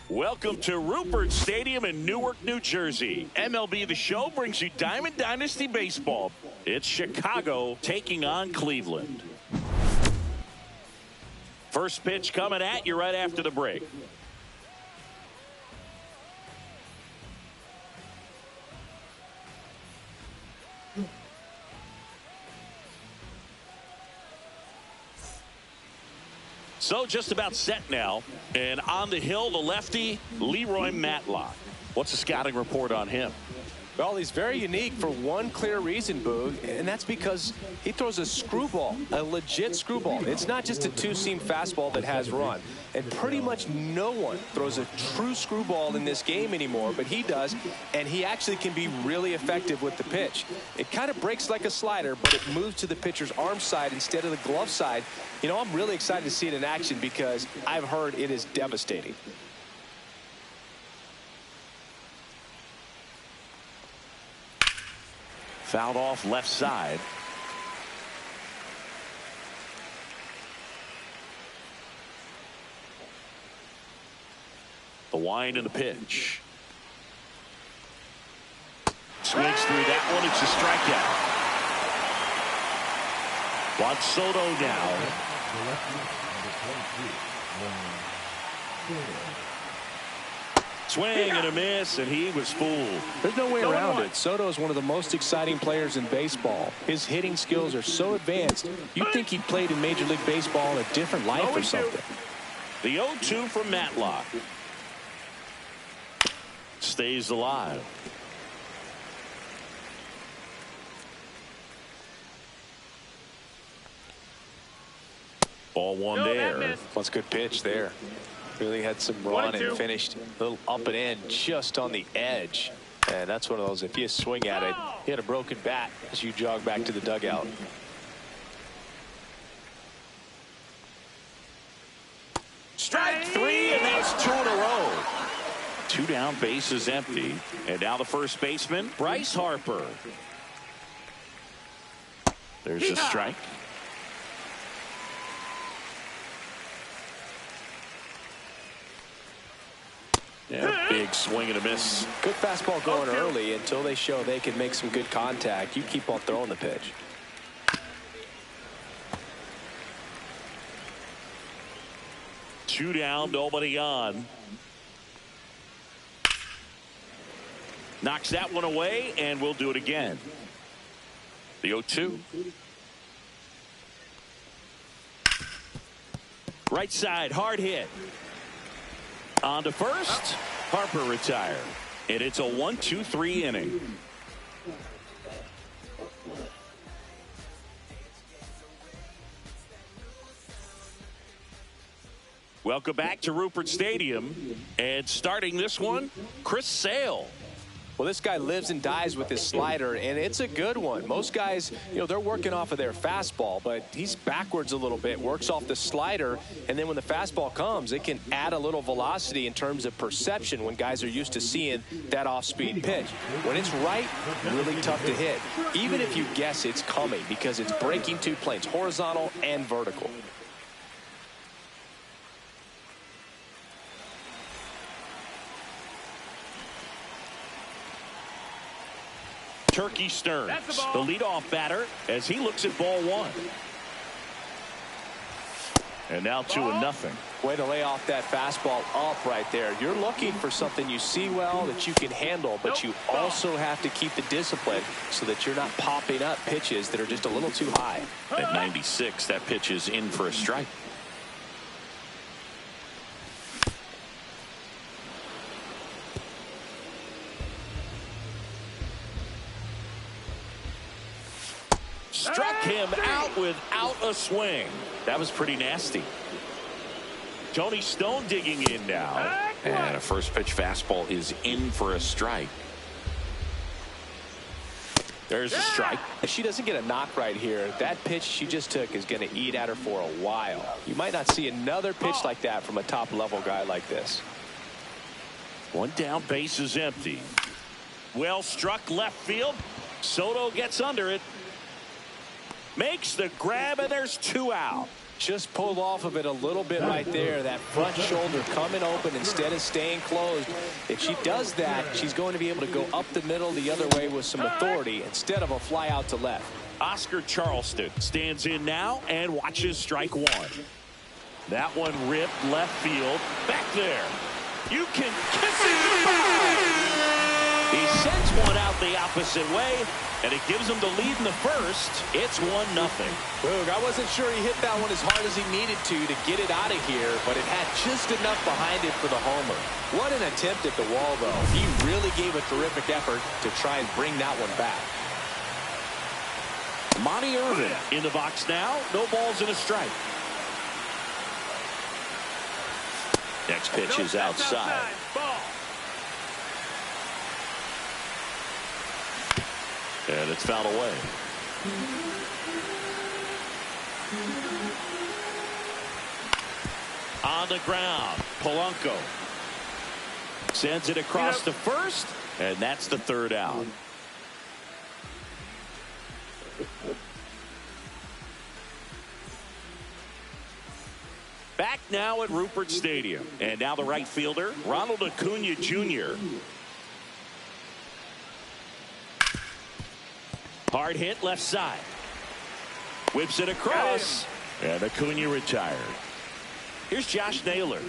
Welcome to Rupert Stadium in Newark, New Jersey. MLB The Show brings you Diamond Dynasty Baseball. It's Chicago taking on Cleveland. First pitch coming at you right after the break. So just about set now. And on the hill, the lefty, Leroy Matlock. What's the scouting report on him? Well, he's very unique for one clear reason, Boog, and that's because he throws a screwball, a legit screwball. It's not just a two-seam fastball that has run. And pretty much no one throws a true screwball in this game anymore, but he does, and he actually can be really effective with the pitch. It kind of breaks like a slider, but it moves to the pitcher's arm side instead of the glove side. You know, I'm really excited to see it in action because I've heard it is devastating. Fouled off left side. The wind and the pitch. Swings through that one. It's a strikeout. Juan Soto now. Swing and a miss, and he was fooled. There's no way around it. Soto is one of the most exciting players in baseball. His hitting skills are so advanced, you'd think he played in Major League Baseball in a different life or something. The 0-2 from Matlock. Stays alive. Ball one there. That's a good pitch there. Really had some run and finished a little up and in just on the edge. And that's one of those, if you swing at it, you had a broken bat as you jog back to the dugout. Strike three, and that's two in a row. Two down, bases empty. And now the first baseman, Bryce Harper. There's a strike. Yeah, big swing and a miss. Good fastball going early until they show they can make some good contact. You keep on throwing the pitch. Two down, nobody on. Knocks that one away, and we'll do it again. The 0-2. Right side, hard hit. On to first, Harper retired. And it's a 1-2-3 inning. Welcome back to Rupert Stadium. And starting this one, Chris Sale. Well, this guy lives and dies with his slider, and it's a good one. Most guys, you know, they're working off of their fastball, but he's backwards a little bit, works off the slider, and then when the fastball comes, it can add a little velocity in terms of perception when guys are used to seeing that off-speed pitch. When it's right, really tough to hit, even if you guess it's coming because it's breaking two planes, horizontal and vertical. Turkey Stearns, the leadoff batter, as he looks at ball one. And now 2-0. Way to lay off that fastball up right there. You're looking for something you see well that you can handle, but you also have to keep the discipline so that you're not popping up pitches that are just a little too high. At 96, that pitch is in for a strike. Struck him out without a swing. That was pretty nasty. Tony Stone digging in now. And a first pitch fastball is in for a strike. There's a strike. If she doesn't get a knock right here, that pitch she just took is going to eat at her for a while. You might not see another pitch like that from a top-level guy like this. One down, base is empty. Well struck left field. Soto gets under it. Makes the grab, and there's 2 out. Just pulled off of it a little bit right there. That front shoulder coming open instead of staying closed. If she does that, she's going to be able to go up the middle the other way with some authority instead of a fly out to left. Oscar Charleston stands in now and watches strike 1. That one ripped left field. Back there. You can kiss it goodbye. He sends one out the opposite way, and it gives him the lead in the first. It's 1-0. Boog, I wasn't sure he hit that one as hard as he needed to get it out of here, but it had just enough behind it for the homer. What an attempt at the wall, though. He really gave a terrific effort to try and bring that one back. Monty Irvin in the box now. No balls and a strike. Next pitch is outside. Ball. And it's fouled away. On the ground, Polanco sends it across to first, and that's the 3rd out. Back now at Rupert Stadium, and now the right fielder, Ronald Acuna Jr. Hard hit left side. Whips it across. And Acuna retired. Here's Josh Naylor.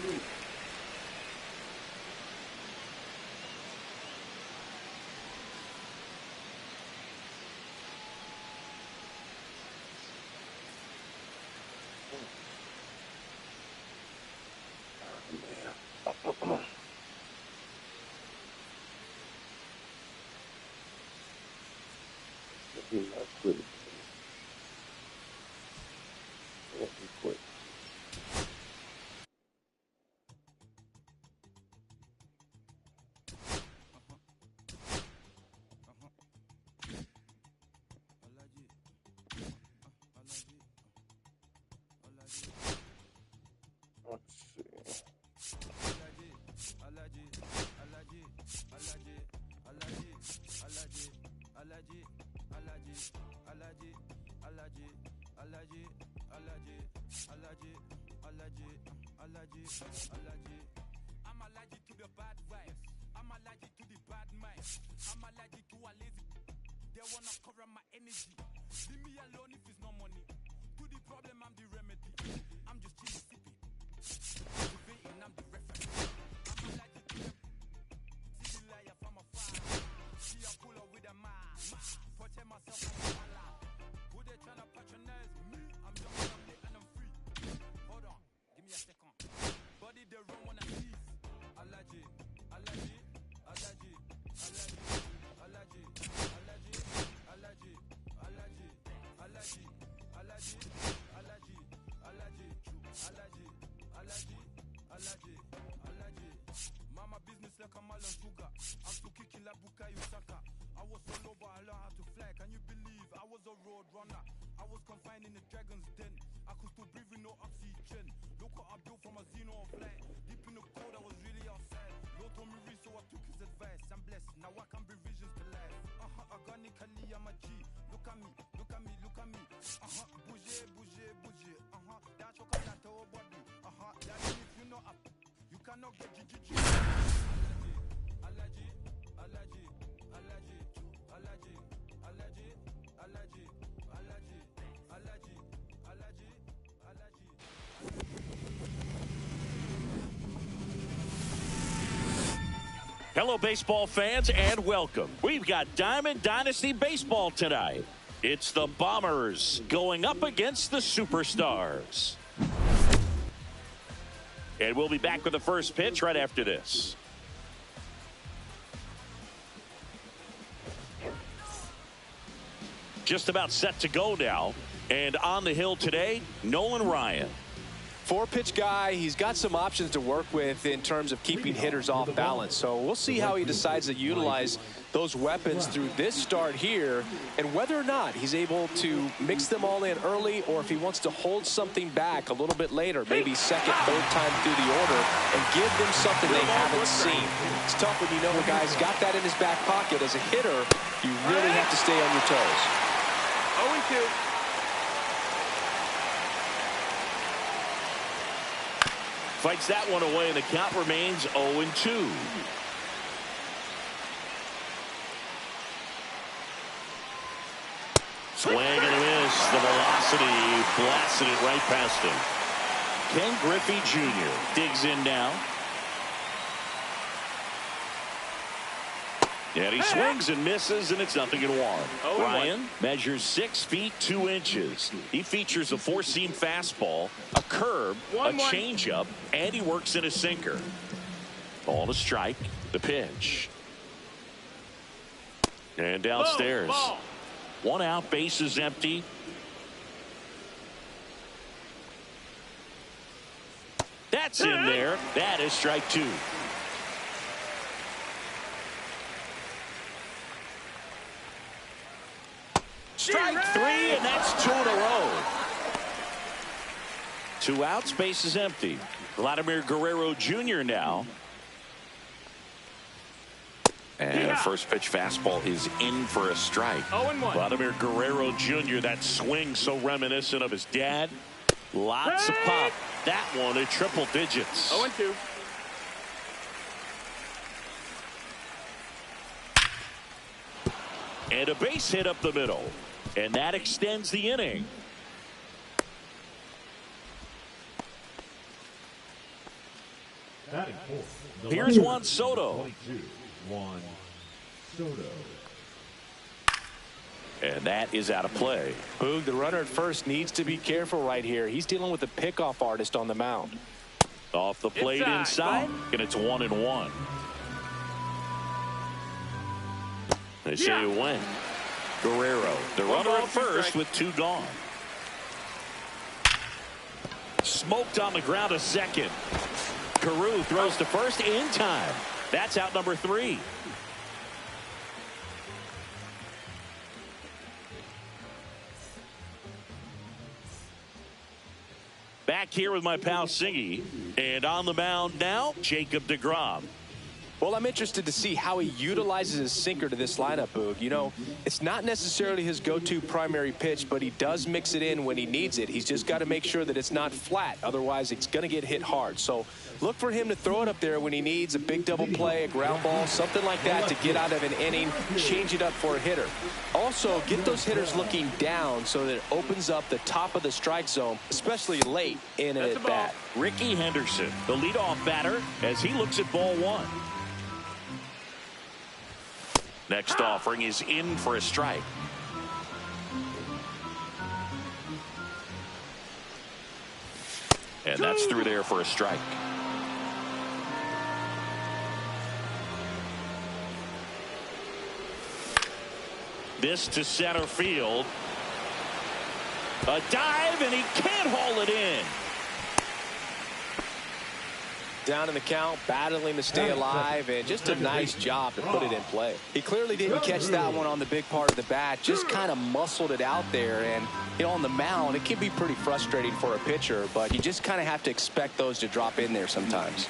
I'm allergic to the bad vibes. I'm allergic to the bad minds. I'm allergic to a lazy. They wanna cover my energy. Leave me alone if it's no money. To the problem, I'm the remedy. I'm just chilling, sipping. Debating, I'm the reference. I'm allergic to them. See the liar from afar. See a puller with a man. Portray myself like a Allah. Who they tryna patronize me? I'm young, I'm late, and I'm free. Hold on, give me a second. Body they run when I sneeze. Allergy, allergy, allergy, allergy, allergy, allergy, allergy, allergy, allergy, allergy, allergy, allergy, allergy, allergy, allergy, allergy. Mama business like a melon sugar. I'm still kicking like Bukayo Saka. I was so low but I learned how to fly. Can you believe I was a road runner? I was confined in the dragon's den. I could still breathe with no oxygen. Look what I built from a Xeno flight. Deep in the cold, I was really outside. Lord told me read, so I took his advice. I'm blessed, now I can bring visions to life. Organically, I'm a G. Look at me, look at me, look at me. Bouger, bouger, bouger. That chocolate over body. That if you know up, you cannot get GGG. Allergy, allergy, allergy, allergy, allergy, allergy, allergy, allergy, allergy, allergy. Hello, baseball fans, and welcome. We've got Diamond Dynasty Baseball tonight. It's the Bombers going up against the Superstars. And we'll be back with the first pitch right after this. Just about set to go now. And on the hill today, Nolan Ryan. 4-pitch guy. He's got some options to work with in terms of keeping hitters off balance. So we'll see how he decides to utilize those weapons through this start here, and whether or not he's able to mix them all in early, or if he wants to hold something back a little bit later, maybe second, third time through the order, and give them something they haven't seen. It's tough when you know a guy's got that in his back pocket. As a hitter, you really have to stay on your toes. 0-2. fights that one away, and the count remains 0-2. Swing and a miss. The velocity blasted it right past him. Ken Griffey Jr. digs in now. And he swings and misses, and it's 0-1. Ryan measures 6 feet 2 inches. He features a four-seam fastball, a curve, a changeup, and he works in a sinker. Ball to strike. The pitch. And downstairs. Ball. 1 out, base is empty. That's in there. That is strike 2. Strike 3, and that's 2 in a row. 2 outs, base is empty. Vladimir Guerrero Jr. now. And a first pitch fastball is in for a strike. 0-1. Vladimir Guerrero Jr., that swing so reminiscent of his dad. Lots of pop. That one at triple digits. 0-2. And a base hit up the middle. And that extends the inning. Here's Juan Soto. And that is out of play. Boog, the runner at first needs to be careful right here. He's dealing with a pickoff artist on the mound. Off the plate inside, and it's 1-1. They say it went. Guerrero, the runner at first with 2 gone. Smoked on the ground to second. Carew throws to first in time. That's out number 3. Back here with my pal Singy. And on the mound now, Jacob deGrom. Well, I'm interested to see how he utilizes his sinker to this lineup, Boog. You know, it's not necessarily his go-to primary pitch, but he does mix it in when he needs it. He's just got to make sure that it's not flat. Otherwise, it's going to get hit hard. So look for him to throw it up there when he needs a big double play, a ground ball, something like that to get out of an inning, change it up for a hitter. Also, get those hitters looking down so that it opens up the top of the strike zone, especially late in an at-bat. Ricky Henderson, the leadoff batter, as he looks at ball 1. Next offering is in for a strike. And that's through there for a strike. This to center field. A dive, and he can't haul it in. Down in the count, battling to stay alive, and just a nice job to put it in play. He clearly didn't catch that one on the big part of the bat, just kind of muscled it out there. And, you know, on the mound, it can be pretty frustrating for a pitcher, but you just kind of have to expect those to drop in there sometimes.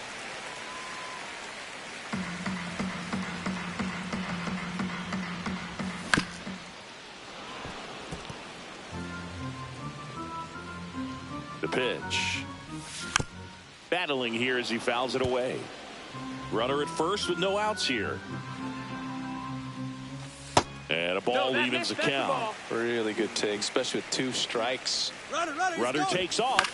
The pitch. Battling here as he fouls it away. Runner at first with no outs here. And a ball evens the count. Really good take, especially with 2 strikes. Runner takes off.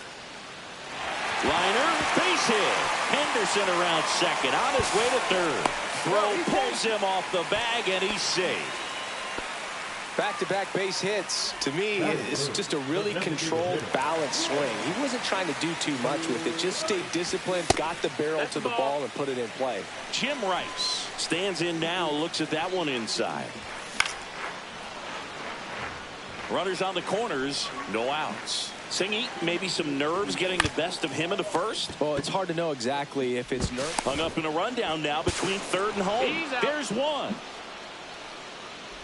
Liner, base hit. Henderson around second, on his way to third. Throw pulls him off the bag, and he's safe. Back-to-back base hits. To me, it's just a really controlled, balanced swing. He wasn't trying to do too much with it. Just stayed disciplined, got the barrel to the ball, and put it in play. Jim Rice stands in now, looks at that one inside. Runners on the corners, no outs. Singy, maybe some nerves getting the best of him in the first. Well, it's hard to know exactly if it's nerves. Hung up in a rundown now between third and home. There's one.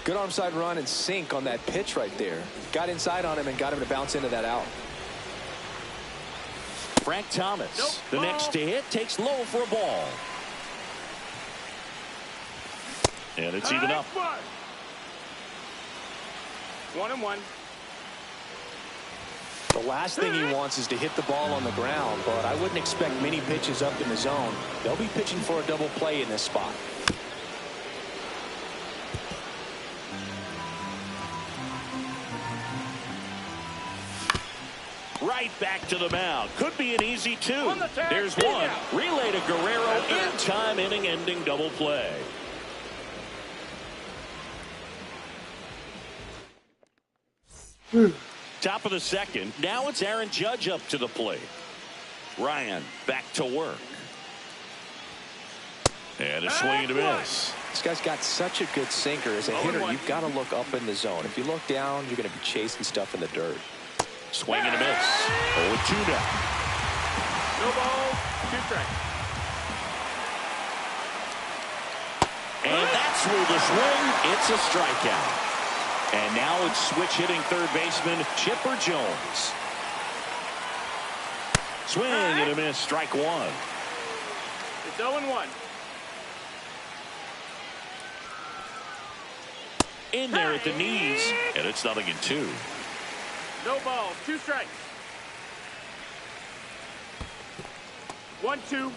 Good arm side run and sink on that pitch right there. Got inside on him and got him to bounce into that out. Frank Thomas, the next to hit, takes low for a ball. And it's even up. 1-1. The last thing he wants is to hit the ball on the ground, but I wouldn't expect many pitches up in the zone. They'll be pitching for a double play in this spot. Right back to the mound. Could be an easy two. There's one. Relay to Guerrero in time, inning-ending double play. Top of the second. Now it's Aaron Judge up to the plate. Ryan back to work. And a swing and a miss. This guy's got such a good sinker. As a hitter, you've got to look up in the zone. If you look down, you're going to be chasing stuff in the dirt. Swing and a miss. 0-2 now. No ball, 2 strikes. And that's through the swing. It's a strikeout. And now it's switch hitting third baseman Chipper Jones. Swing and a miss. Strike one. It's 0-1. In there at the knees. And it's 0-2. No ball, 2 strikes. 1-2.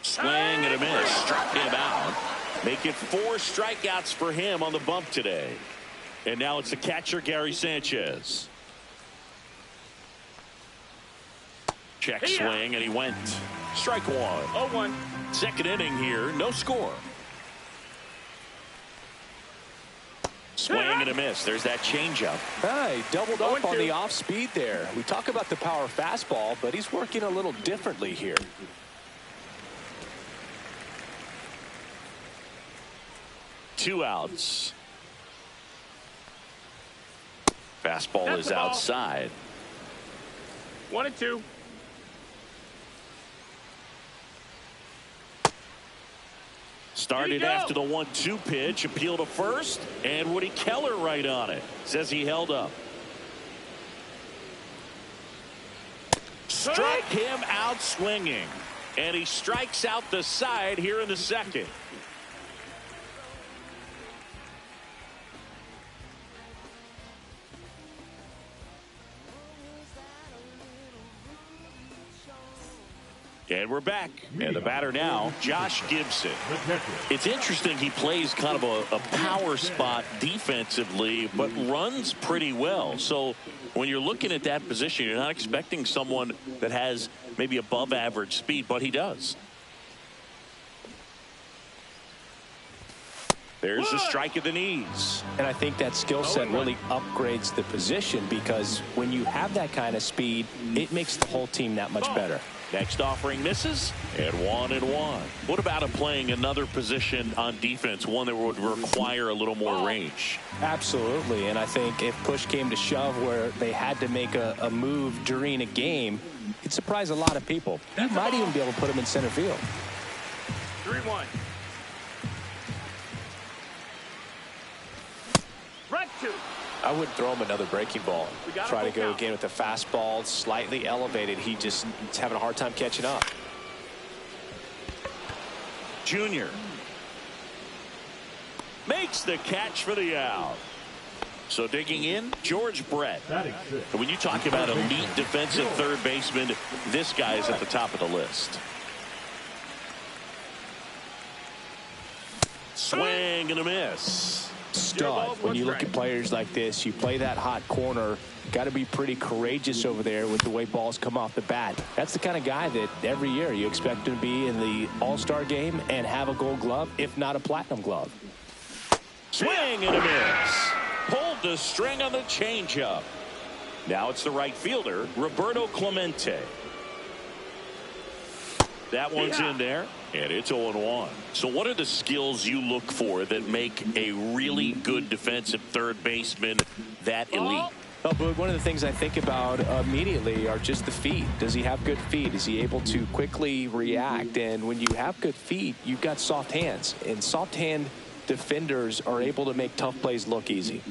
Swing and a miss. Struck him out. Make it 4 strikeouts for him on the bump today. And now it's the catcher, Gary Sanchez. Check swing, and he went. Strike one. 0-1. Second inning here, no score. Swing and a miss. There's that changeup. He doubled up on the off speed there. We talk about the power fastball, but he's working a little differently here. Two outs. Fastball is outside. 1-2. Started after the 1-2 pitch, appeal to first, and Woody Keller right on it. Says he held up. Struck him out swinging, and he strikes out the side here in the second. And we're back. And the batter now, Josh Gibson. It's interesting, he plays kind of a power spot defensively, but runs pretty well. So when you're looking at that position, you're not expecting someone that has maybe above average speed, but he does. There's the strike at the knees. And I think that skill set really upgrades the position, because when you have that kind of speed, it makes the whole team that much better. Next offering misses, and 1-1. What about him playing another position on defense, one that would require a little more range? Absolutely, and I think if push came to shove where they had to make a move during a game, it'd surprise a lot of people. You might even be able to put him in center field. 3-1. Right 2. I wouldn't throw him another breaking ball. Try to go again with the fastball slightly elevated. He's having a hard time catching up. Junior makes the catch for the out. So digging in, George Brett. When you talk about elite defensive third baseman, this guy is at the top of the list. Swing and a miss. Stud. When you look at players like this, you play that hot corner, got to be pretty courageous over there with the way balls come off the bat. That's the kind of guy that every year you expect to be in the All-Star game and have a Gold Glove, if not a Platinum Glove. Swing and a miss. Pulled the string on the changeup. Now it's the right fielder, Roberto Clemente. That one's in there, and it's 0-1. So what are the skills you look for that make a really good defensive third baseman that elite? Oh, but one of the things I think about immediately are just the feet. Does he have good feet? Is he able to quickly react? And when you have good feet, you've got soft hands. And soft hand defenders are able to make tough plays look easy.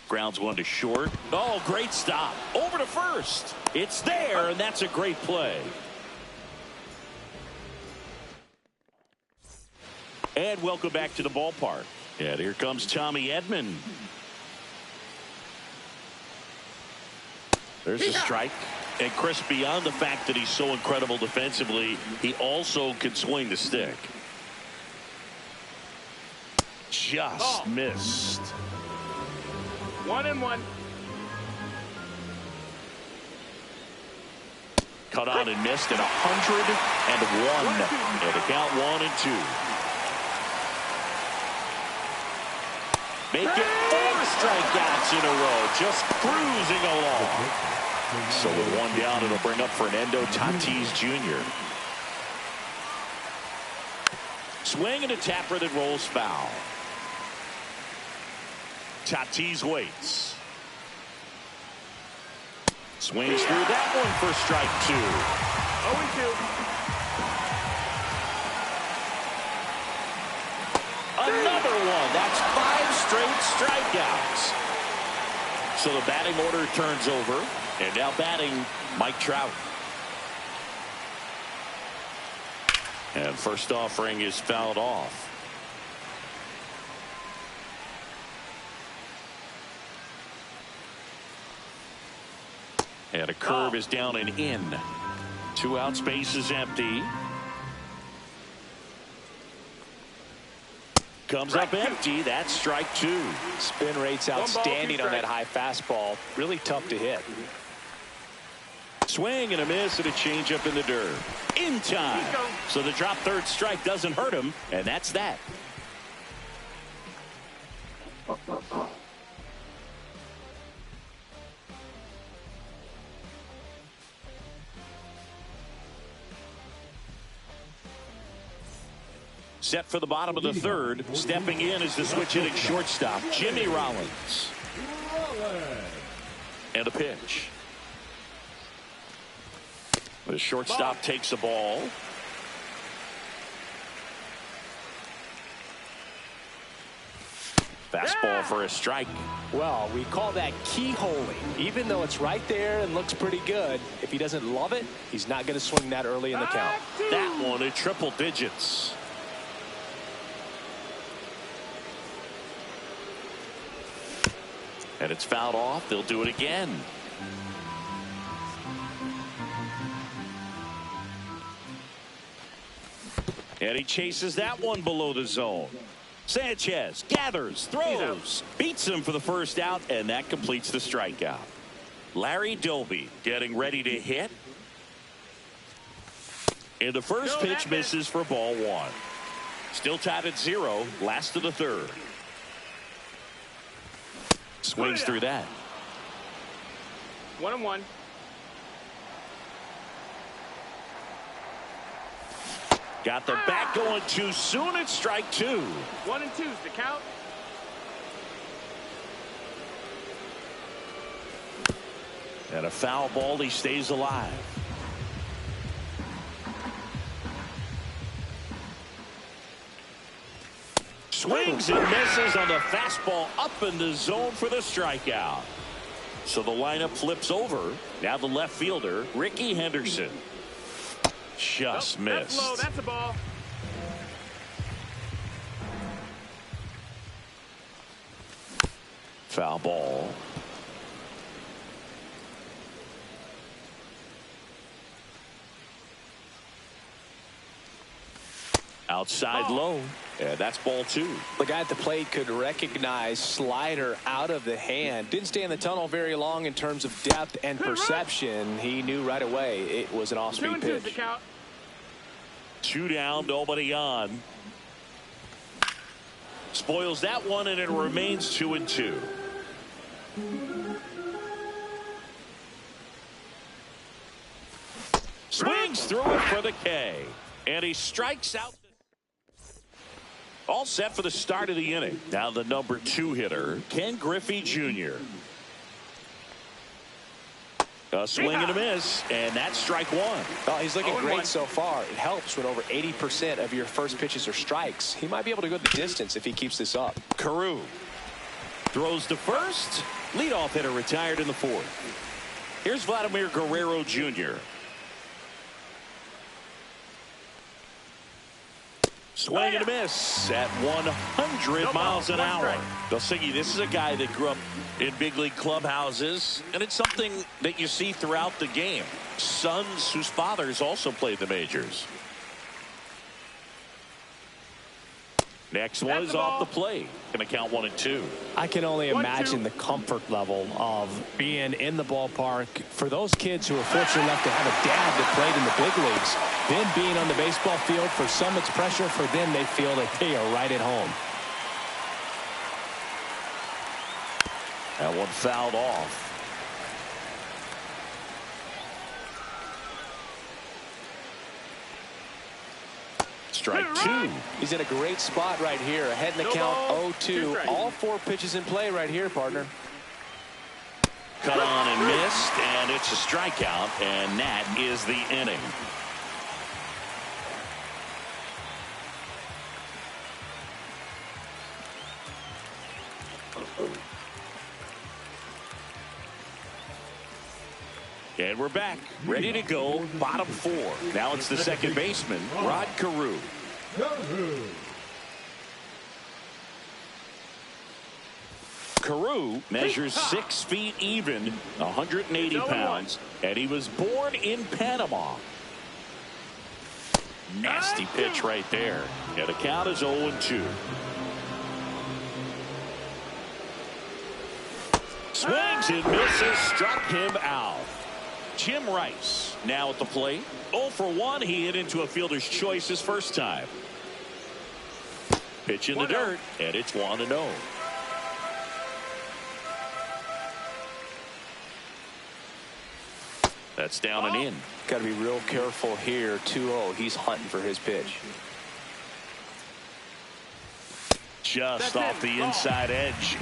Grounds one to short. Oh, great stop. Over to first. It's there, and that's a great play. And welcome back to the ballpark. And here comes Tommy Edman. There's a strike. And Chris, beyond the fact that he's so incredible defensively, he also can swing the stick. Just missed. 1-1. Cut on and missed at 101. And the count 1-2. Make it 4 strikeouts in a row, just cruising along. So with one down, it'll bring up Fernando Tatis Jr. Swing and a tapper that rolls foul. Tatis waits. Swings through that one for strike 2. 0-2. Another one. That's 5 straight strikeouts. So the batting order turns over. And now batting, Mike Trout. And first offering is fouled off. And a curve is down and in. 2 out, space is empty. Comes up empty. That's strike 2. Spin rate's outstanding on that high fastball. Really tough to hit. Swing and a miss and a changeup in the dirt. In time. So the drop third strike doesn't hurt him, and that's that. Set for the bottom of the third. Stepping in is the switch hitting shortstop, Jimmy Rollins. And a pitch. The shortstop takes the ball. Fastball for a strike. Well, we call that keyholing. Even though it's right there and looks pretty good, if he doesn't love it, he's not going to swing that early in the count. That one at triple digits. And it's fouled off. They'll do it again. And he chases that one below the zone. Sanchez gathers, throws, beats him for the first out, and that completes the strikeout. Larry Doby getting ready to hit. And the first pitch misses for ball 1. Still tied at 0, last of the third. Swings through that. 1-1. Got the bat going too soon at strike 2. 1-2 is the count. And a foul ball, he stays alive. Swings and misses on the fastball up in the zone for the strikeout. So the lineup flips over. Now the left fielder, Ricky Henderson. Just missed. That's low. That's a ball. Foul ball. Outside low. And that's ball 2. The guy at the plate could recognize slider out of the hand. Didn't stay in the tunnel very long in terms of depth and perception. He knew right away it was an off-speed pitch. 2 down, nobody on. Spoils that one, and it remains 2-2. Swings through it for the K. And he strikes out. All set for the start of the inning. Now the number 2 hitter, Ken Griffey Jr. A swing and a miss, and that's strike 1. Oh, he's looking great so far. It helps when over 80% of your first pitches are strikes. He might be able to go the distance if he keeps this up. Carew throws to first. Leadoff hitter retired in the 4th. Here's Vladimir Guerrero Jr. Swing and a miss at 100 miles an hour. Delsigi, this is a guy that grew up in big league clubhouses, and it's something that you see throughout the game. Sons whose fathers also played the majors. Next one is off the plate. Going to count 1-2. I can only imagine the comfort level of being in the ballpark for those kids who are fortunate enough to have a dad that played in the big leagues. Then being on the baseball field, for some it's pressure. For them, they feel that they are right at home. That one fouled off. Strike two. He's in a great spot right here. Ahead in the count 0-2. All 4 pitches in play right here, partner. Cut on and missed, and it's a strikeout, and that is the inning. And we're back, ready to go, bottom 4. Now it's the second baseman, Rod Carew. Carew measures 6 feet even, 180 pounds, and he was born in Panama. Nasty pitch right there. And the count is 0-2. Swings and misses, struck him out. Jim Rice now at the plate. 0 for 1. He hit into a fielder's choice his first time. Pitch in the dirt, and it's 1-0. That's down and in. Got to be real careful here. 2-0. He's hunting for his pitch. Just off the inside edge.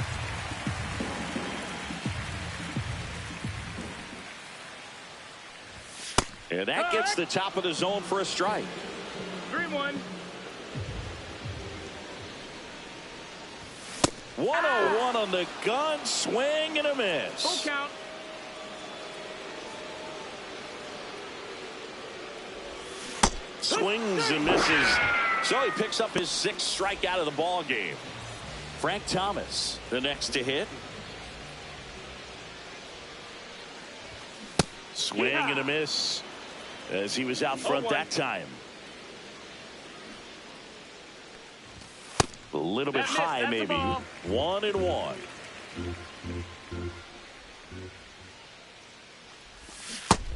And that gets the top of the zone for a strike. 3-1. 1-0-1 on the gun. Swing and a miss. Full count. Swings and misses. So he picks up his 6th strikeout of the ball game. Frank Thomas, the next to hit. Swing and a miss as he was out front that time. A little bit high, maybe. 1-1.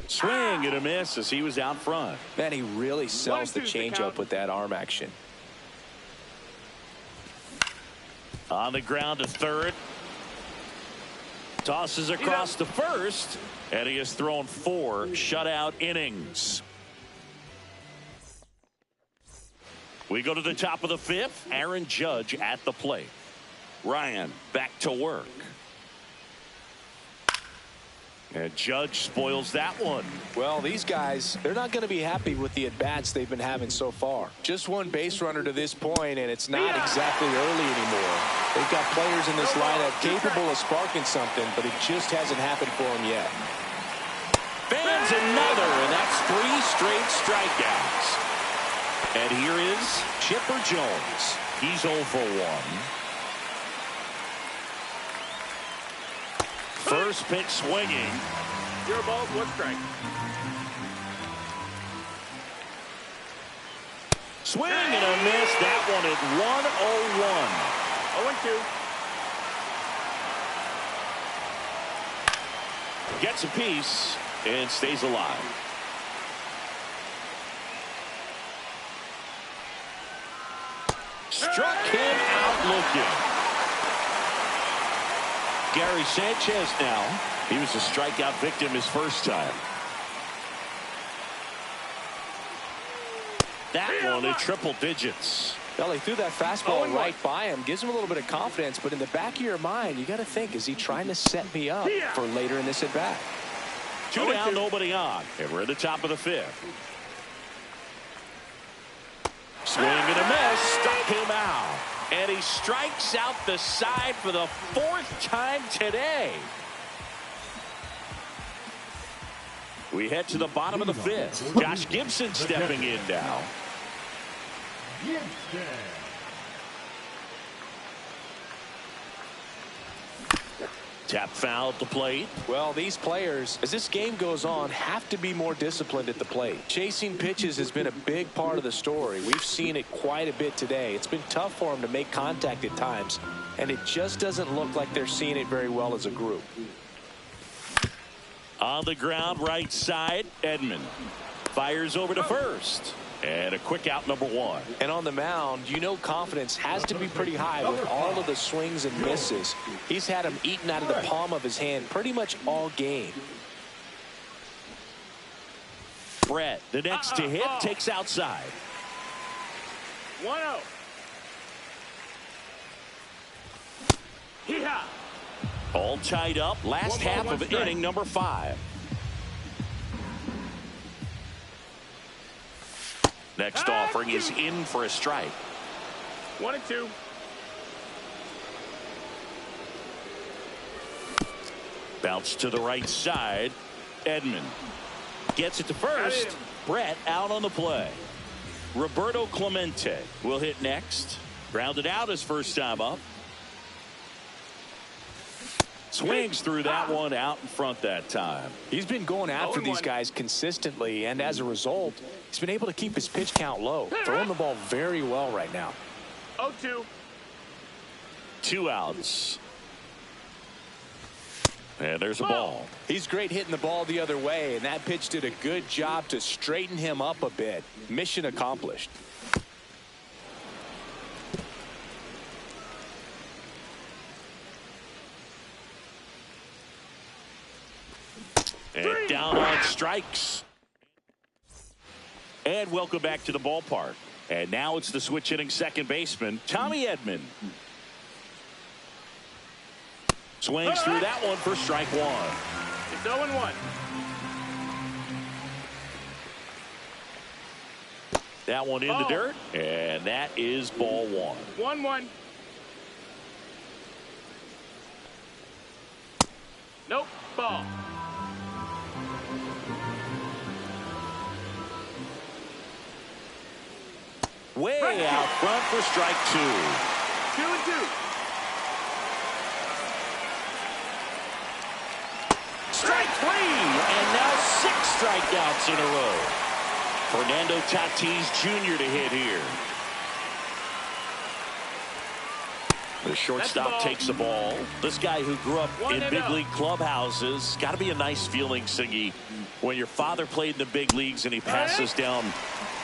Swing and a miss as he was out front. Man, he really sells the changeup with that arm action. On the ground to third. Tosses across to first. And he has thrown 4 shutout innings. We go to the top of the 5th. Aaron Judge at the plate. Ryan back to work. And Judge spoils that one. Well, these guys, they're not going to be happy with the at-bats they've been having so far. Just one base runner to this point, and it's not exactly early anymore. They've got players in this lineup capable of sparking something, but it just hasn't happened for them yet. Fans another, and that's 3 straight strikeouts. And here is Chipper Jones. He's 0 for 1. First pitch swinging. 0 balls, 1 strike. Swing and a miss. That one at 1-0-1. 0-2. Gets a piece and stays alive. Struck him out looking. Gary Sanchez now. He was a strikeout victim his first time. That one at triple digits. Well, he threw that fastball right by him. Gives him a little bit of confidence, but in the back of your mind, you got to think, is he trying to set me up for later in this at-bat? 2 down, nobody on. And we're at the top of the 5th. Swing and a miss. Struck him out. And he strikes out the side for the 4th time today. We head to the bottom of the 5th. Josh Gibson stepping in now. Tap foul at the plate. Well, these players, as this game goes on, have to be more disciplined at the plate. Chasing pitches has been a big part of the story. We've seen it quite a bit today. It's been tough for them to make contact at times, and it just doesn't look like they're seeing it very well as a group. On the ground, right side, Edman fires over to first. And a quick out, number one. And on the mound, you know confidence has to be pretty high with all of the swings and misses. He's had them eaten out of the palm of his hand pretty much all game. Brett, the next to hit, takes outside. 1-0. Hee-haw. All tied up. Last half of inning number 5. Next offering is in for a strike. 1-2. Bounce to the right side. Edman gets it to first. Brett out on the play. Roberto Clemente will hit next. Grounded out his first time up. Swings through that one out in front that time. He's been going after these guys consistently, and as a result, he's been able to keep his pitch count low. Throwing the ball very well right now. 0-2. 2 outs. And there's a ball. He's great hitting the ball the other way, and that pitch did a good job to straighten him up a bit. Mission accomplished. And down on strikes. And welcome back to the ballpark. And now it's the switch hitting second baseman, Tommy Edman. Swings through that one for strike one. It's 0-1. That one in the dirt. And that is ball one. 1-1. Nope. Ball. Way out front for strike 2. 2-2. Strike 3. And now 6 strikeouts in a row. Fernando Tatis Jr. to hit here. The shortstop takes the ball. This guy who grew up in big league clubhouses. Got to be a nice feeling, Siggy, when your father played in the big leagues and he passes down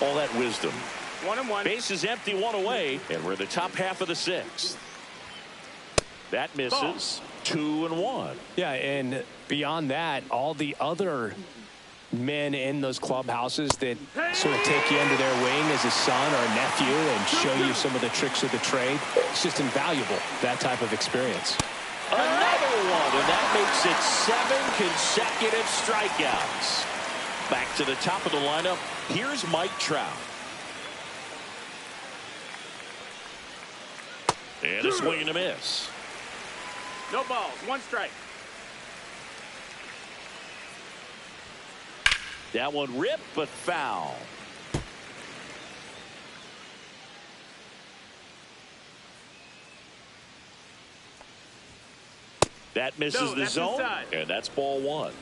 all that wisdom. 1-1. Base is empty, 1 away, and we're in the top half of the 6th. That misses. 2-1. Yeah, and beyond that, all the other men in those clubhouses that sort of take you under their wing as a son or a nephew and show you some of the tricks of the trade. It's just invaluable, that type of experience. Another one, and that makes it 7 consecutive strikeouts. Back to the top of the lineup, here's Mike Trout. And a swing and a miss. No balls. 1 strike. That one ripped, but foul. That misses the zone, and that's ball 1.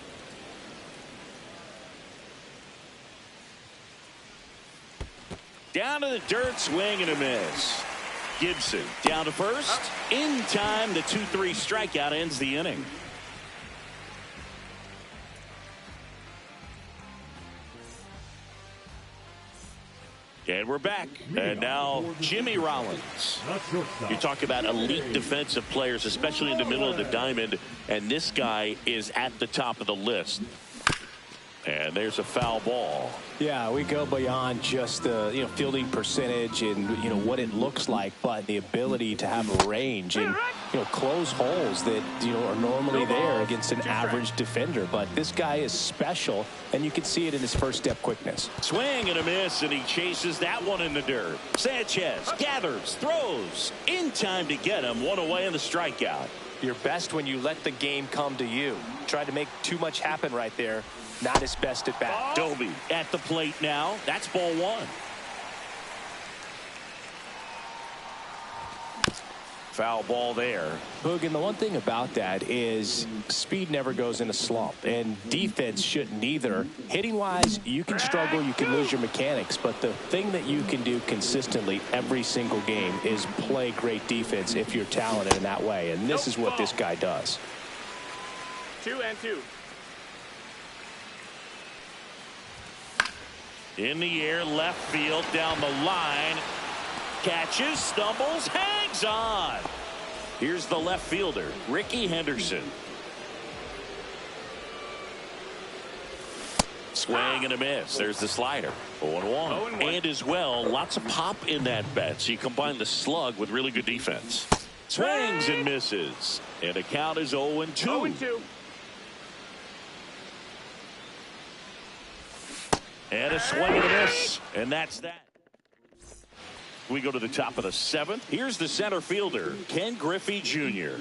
Down to the dirt, swing and a miss. Gibson down to first. In time, the 2-3 strikeout ends the inning. And we're back. And now Jimmy Rollins. You talk about elite defensive players, especially in the middle of the diamond, and this guy is at the top of the list. And there's a foul ball. Yeah, we go beyond just the fielding percentage and what it looks like, but the ability to have a range and close holes that are normally there against an average defender. But this guy is special, and you can see it in his first step quickness. Swing and a miss, and he chases that one in the dirt. Sanchez gathers, throws, in time to get him. 1 away in the strikeout. You're best when you let the game come to you. Tried to make too much happen right there. Not his best at bat. Doby at the plate now. That's ball 1. Foul ball there. Boog, and the one thing about that is speed never goes in a slump, and defense shouldn't either. Hitting-wise, you can struggle, you can lose your mechanics, but the thing that you can do consistently every single game is play great defense if you're talented in that way, and this is what this guy does. 2-2. In the air, left field, down the line. Catches, stumbles, hangs on. Here's the left fielder, Ricky Henderson. Swing and a miss. There's the slider. 0-1. And as well, lots of pop in that bet. So you combine the slug with really good defense. Swings and misses. And the count is 0-2. 0-2. And a swing and a miss. And that's that. We go to the top of the 7th. Here's the center fielder, Ken Griffey Jr.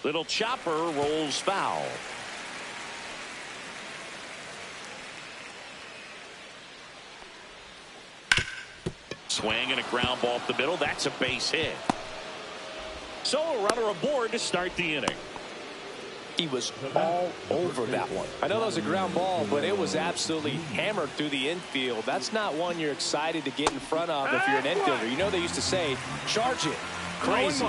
Little chopper rolls foul. Swing and a ground ball up the middle. That's a base hit. So a runner aboard to start the inning. He was all over that one. I know that was a ground ball, but it was absolutely hammered through the infield. That's not one you're excited to get in front of if you're an infielder. You know they used to say, charge it. Crazy.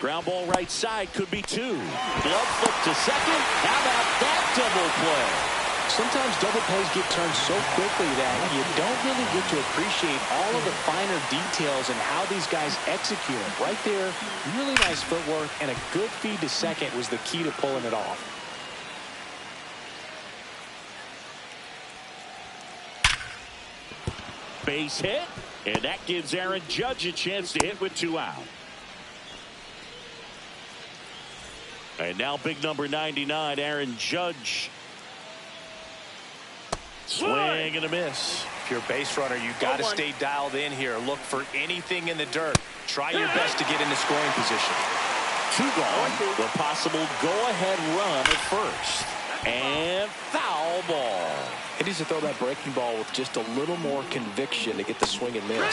Ground ball right side, could be 2. Glove flip to second. How about that double play? Sometimes double plays get turned so quickly that you don't really get to appreciate all of the finer details and how these guys execute them. Right there, really nice footwork, and a good feed to second was the key to pulling it off. Base hit, and that gives Aaron Judge a chance to hit with 2 out. And now big number 99, Aaron Judge. Swing and a miss. If you're a base runner, you got to stay dialed in here. Look for anything in the dirt. Try your best to get into scoring position. 2 gone. The possible go-ahead run at first. And foul ball. He needs to throw that breaking ball with just a little more conviction to get the swing and miss. And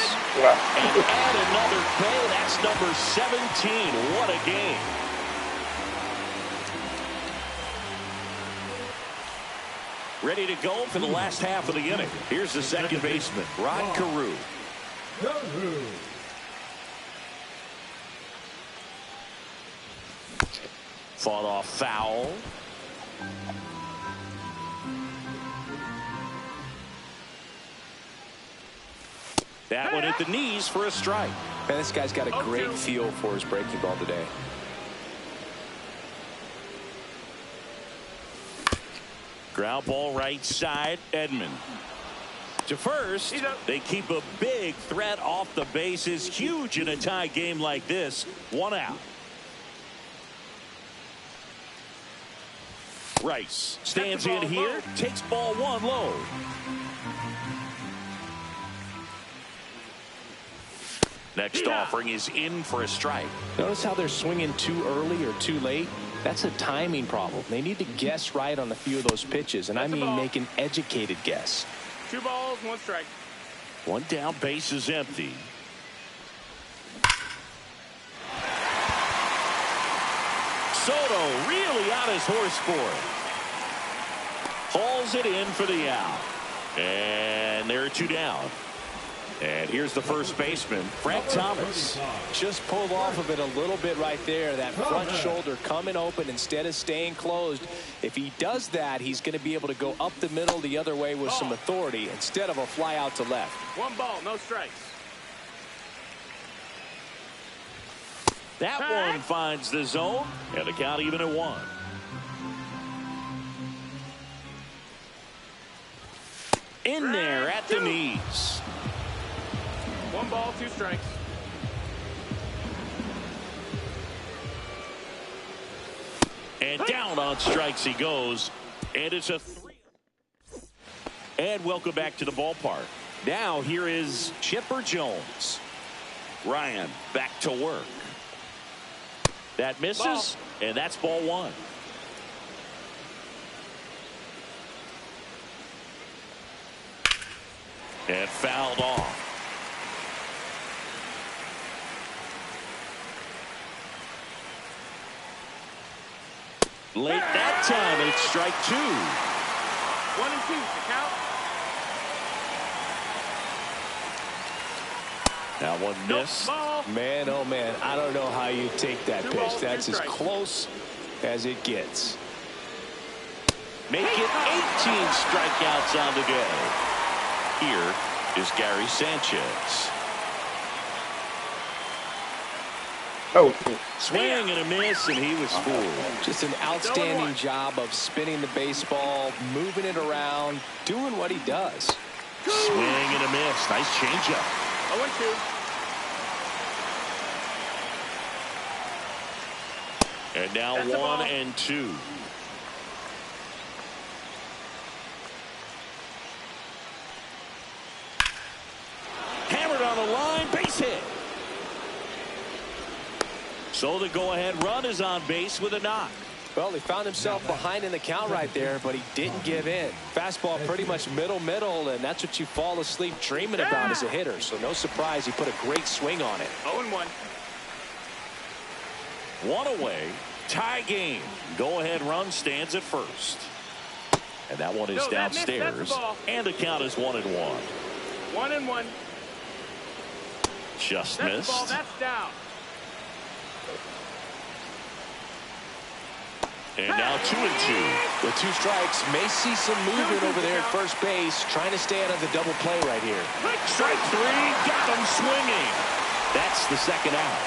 add another K. That's number 17. What a game. Ready to go for the last half of the inning. Here's the second baseman, Rod Carew. Fought off foul. That one hit the knees for a strike. Man, this guy's got a great feel for his breaking ball today. Ground ball right side, Edman. To first, they keep a big threat off the bases. Huge in a tie game like this. 1 out. Rice stands in here, takes ball 1 low. Next offering is in for a strike. Notice how they're swinging too early or too late. That's a timing problem. They need to guess right on a few of those pitches, and I mean make an educated guess. 2 balls, 1 strike. 1 down, base is empty. Soto really on his horse for it. Hauls it in for the out. And there are 2 down. And here's the first baseman, Frank Thomas. Just pulled off of it a little bit right there. That front shoulder coming open instead of staying closed. If he does that, he's going to be able to go up the middle the other way with some authority instead of a fly out to left. 1 ball, no strikes. That one finds the zone, and the count even at 1. In there at the knees. 1 ball, 2 strikes. And down on strikes he goes. And it's a 3. And welcome back to the ballpark. Now here is Chipper Jones. Ryan back to work. That misses, and that's ball 1. And fouled off. Late that time, and it's strike 2. 1 and 2, the count. Now one miss. Ball. Man, oh man, I don't know how you take that 2 pitch. balls, 2 That's as strikes. close as it gets. Make it 18 strikeouts on the day. Here is Gary Sanchez. Oh, Swing and a miss, and he was fooled. Just an outstanding job of spinning the baseball, moving it around, doing what he does. Swing and a miss. Nice changeup. 0 and 2. And now That's a 1 ball. and 2. Hammered on the line, base hit. So the go-ahead run is on base with a knock. Well, he found himself behind in the count right there, but he didn't give in. Fastball pretty much middle, and that's what you fall asleep dreaming about as a hitter. So no surprise, he put a great swing on it. 0 and 1. 1 away, tie game. Go-ahead run stands at first. And that one is No, that missed. That's the downstairs. ball. And the count is 1 and 1. 1 and 1. Just That's missed. the ball. That's down. And now 2 and 2. With 2 strikes, may see some movement over there at first base, trying to stay out of the double play right here. Strike 3, got him swinging. That's the second out.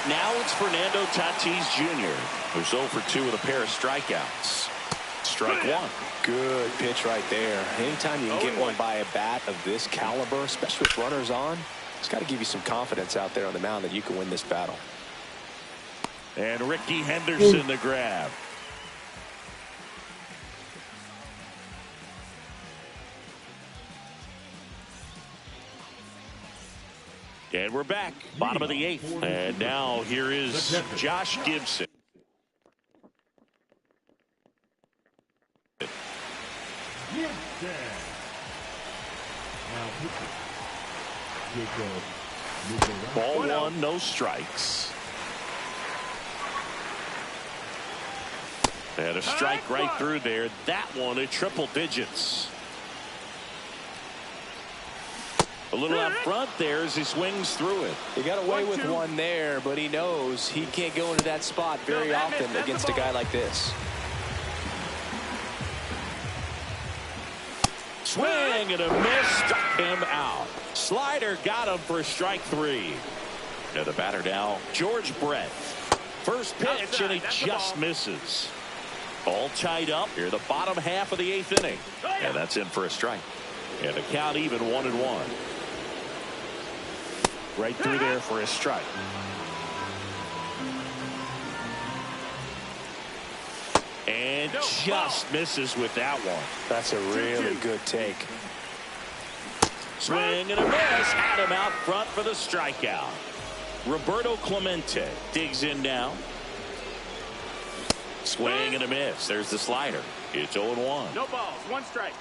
Now it's Fernando Tatis Jr., who's 0 for 2 with a pair of strikeouts. Strike 1. Good pitch right there. Anytime you can get one by a bat of this caliber, especially with runners on, it's got to give you some confidence out there on the mound that you can win this battle. And Ricky Henderson the grab. And we're back, bottom of the 8th. And now here is Josh Gibson. Ball 1, no strikes. And a strike right through there. That one at triple digits. A little out front there as he swings through it. He got away with one there, but he knows he can't go into that spot very often against a guy like this. Swing and a miss, struck him out. Slider got him for strike 3. And the batter now, George Brett. First pitch, and he just misses. All tied up here, the bottom half of the 8th inning. And that's in for a strike. And the count even 1 and 1. Right through there for a strike. And just misses with that one. That's a really good take. Swing and a miss. Had him out front for the strikeout. Roberto Clemente digs in now. Swing and a miss. There's the slider. It's 0-1. No balls. 1 strike.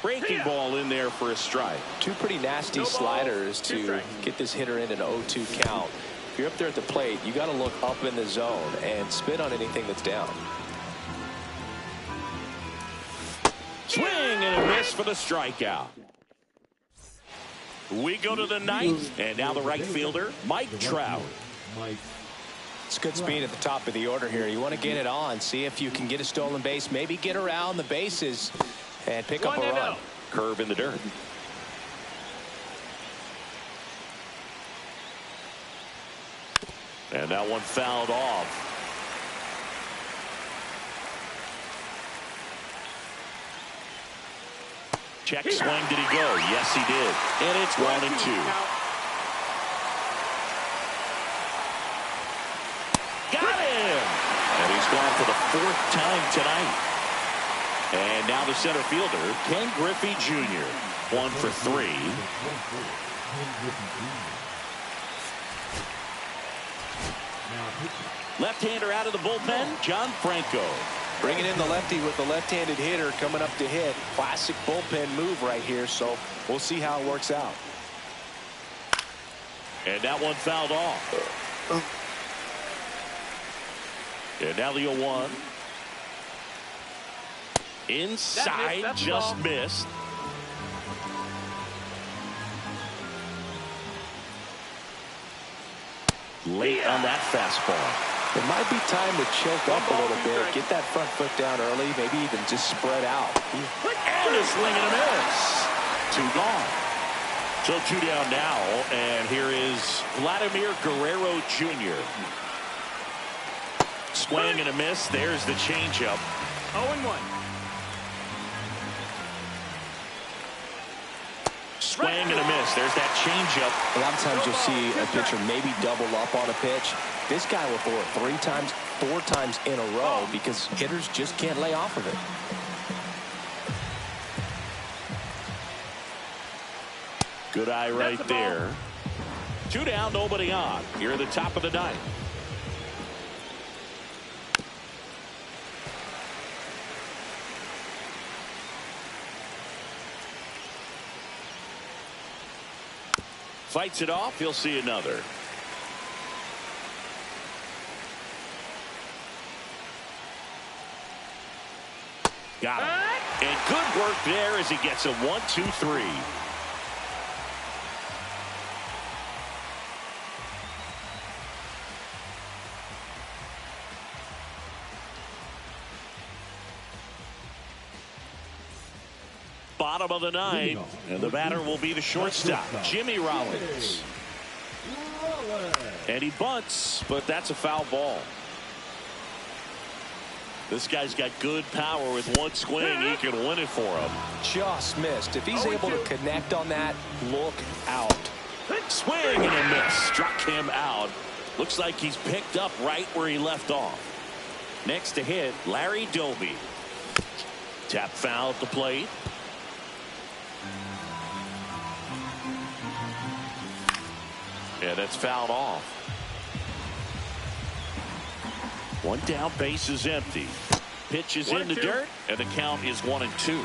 Breaking ball in there for a strike. 2 pretty nasty sliders to get this hitter in an 0-2 count. If you're up there at the plate, you got to look up in the zone and spit on anything that's down. Swing and a miss for the strikeout. We go to the 9th, and now the right fielder, Mike Trout. It's good speed at the top of the order here. You want to get it on, see if you can get a stolen base, maybe get around the bases and pick up a run. Curve in the dirt. And that one fouled off. Check swing, did he go? Yes, he did. And it's 1 and 2. Got him! And he's gone for the 4th time tonight. And now the center fielder, Ken Griffey Jr. 1 for 3. Left-hander out of the bullpen, John Franco. Bringing in the lefty with the left-handed hitter coming up to hit. Classic bullpen move right here, so we'll see how it works out. And that one fouled off. And now the 0-1. Inside, That's just ball. missed. Late on that fastball. It might be time to choke up a little bit, get that front foot down early, maybe even just spread out. And a swing and a miss. 2 gone. So 2 down now, and here is Vladimir Guerrero Jr. Swing and a miss. There's the changeup. 0-1. Swing and a miss. There's that changeup. A lot of times you'll see a pitcher maybe double up on a pitch. This guy will throw it 3 times, 4 times in a row because hitters just can't lay off of it. Good eye right there. 2 down, nobody on. Here at the top of the 9th. Fights it off. He'll see another. Got him. And good work there as he gets a 1-2-3. Bottom of the 9th, and the batter will be the shortstop, Jimmy Rollins. And he bunts, but that's a foul ball. This guy's got good power. With one swing, he can win it for him. Just missed. If he's able to connect on that, look out. Swing and a miss. Struck him out. Looks like he's picked up right where he left off. Next to hit, Larry Doby. Tap foul at the plate. Yeah, that's fouled off. 1 down, base is empty. Pitch is in the dirt, and the count is 1-2.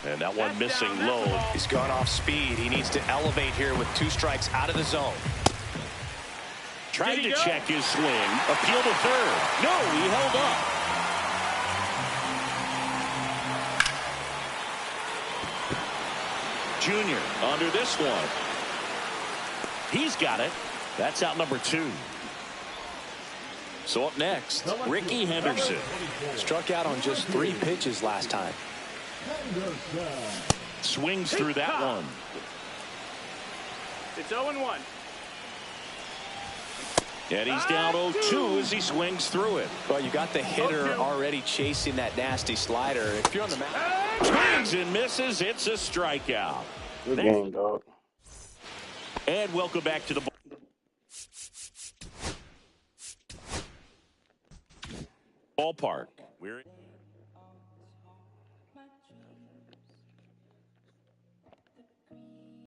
And that one missing low. He's gone off speed. He needs to elevate here with 2 strikes out of the zone. Tried to check his swing. Appeal to third. No, he held up. Junior under this one. He's got it. That's out number 2. So up next, Ricky Henderson. Struck out on just 3 pitches last time. Swings through that one. It's 0-1. And he's down 0-2 as he swings through it. Well, you got the hitter already chasing that nasty slider. If you're on the mound. Swings and misses. It's a strikeout. Good game, dog. And welcome back to the ballpark. We're